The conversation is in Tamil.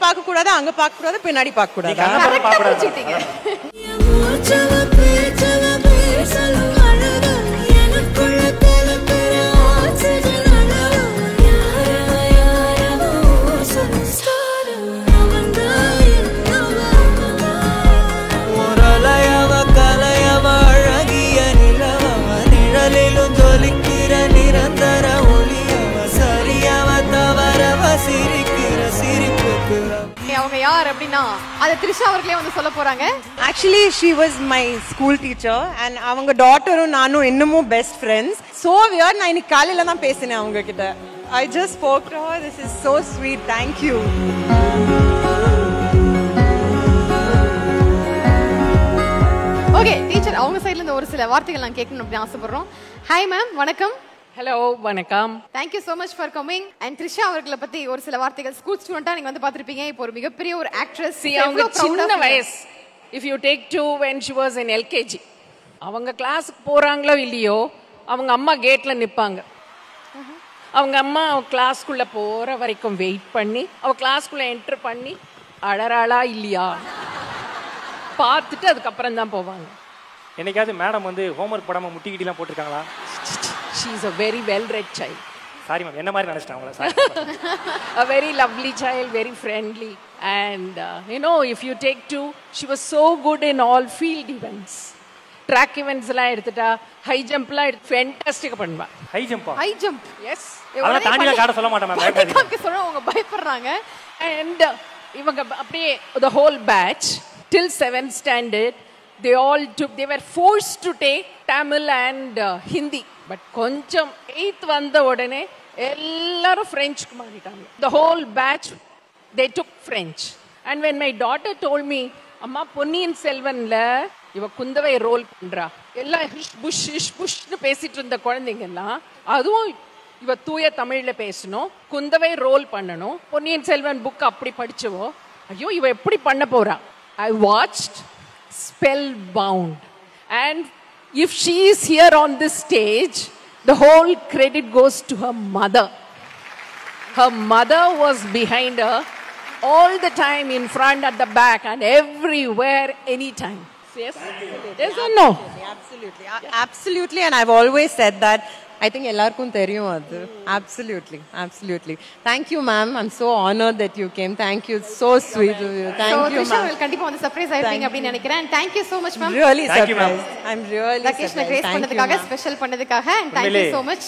பார்க்க கூடாது, அங்க பார்க்க கூடாது, பின்னாடி பார்க்க கூடாது. அவங்க யார் அப்படினா அது த்ரிஷா அவர்களே வந்து சொல்ல போறாங்க. Actually she was my school teacher and அவங்க டாட்டரும் நானும் இன்னமும் best friends. So weird. நான் இன்னைக்கு காலையில தான் பேசினேன் அவங்க கிட்ட. I just spoke to her. This is so sweet. Thank you. Okay teacher, அவங்க சைடுல இருந்து ஒரு சில வார்த்தைகள் நான் கேட்கணும் அப்படி ஆசைப்படுறோம். ஹாய் மேம், வணக்கம். ஹலோ, வணக்கம். Thank you so much for coming. And Trisha அவர்களை பத்தி ஒரு சில வார்த்தைகள். ஸ்கூல் ஸ்டூடெண்டா நீங்க வந்து பாத்திருப்பீங்க. இப்போ ஒரு மிகப்பெரிய ஒரு ஆக்ட்ரஸ். அவங்க சின்ன வயசு. If you take two when she was in LKG. அவங்க கிளாஸ்க்கு போறாங்களோ இல்லையோ, அவங்க அம்மா கேட்ல நிப்பாங்க. அவங்க அம்மா கிளாஸ்க்குள்ள போற வரைக்கும் வெயிட் பண்ணி, அவ கிளாஸ்க்குள்ள என்டர் பண்ணி அழறாளா இல்லையா பார்த்துட்டு அதுக்கப்புறம் தான் போவாங்க. என்னைக்காவது மேடம் வந்து ஹோம்வொர்க் போடாம முட்டிக்கிட்டிலாம் போட்டிருக்காங்களா? She is a very well read child. Sorry ma'am, என்ன மாதிரி நினைச்சிட்டாங்களா? A very lovely child, very friendly, and you know, if you take two, she was so good in all field events. Track events la edutha, high jump la fantastic பண்ணுவா. High jump? High jump. Yes. அதல தாண்டில காட சொல்ல மாட்டேன் மேம். பயப்படாதீங்க. சொல்றவங்க பயப்படுறாங்க. And இவங்க அப்படியே the whole batch till 7th standard they were forced to take Tamil and Hindi. But கொஞ்சம் 8th வந்த உடனே எல்லாரும் ஃப்ரெஞ்சுக்கு மாறிட்டாங்க. The whole batch they took French. And when my daughter told me, அம்மா பொன்னியின் செல்வன்ல இவ குந்தவை ரோல் பண்றா, எல்லாம் புஷ்னு பேசிட்டு இருந்த குழந்தைங்க எல்லாம் அதுவும் இவ தூய தமிழ்ல பேசணும், குந்தவை ரோல் பண்ணணும், பொன்னியின் செல்வன் புக் அப்படி படிச்சவோ, ஐயோ இவ எப்படி பண்ண போறா. I watched spellbound. And if she is here on this stage, the whole credit goes to her mother. Her mother was behind her all the time, in front, at the back, and everywhere, anytime. Yes? Yes or no? Absolutely. Absolutely. And I've always said that. I think எல்லாருக்கும் தெரியும் அது. Absolutely. Absolutely. Thank you ma'am. I'm so honored that you came. Thank you. So sweet of you. Thank you ma'am. Trisha will கண்டிப்பா வந்து சர்ப்ரைஸ் ஆயிருப்பீங்க அப்படி நினைக்கிறேன். Thank you so much ma'am. Really surprised. I'm really surprised. லொகேஷனை கிரேஸ் பண்ணதுக்காக, ஸ்பெஷல் பண்ணதுக்காக, and thank you so much.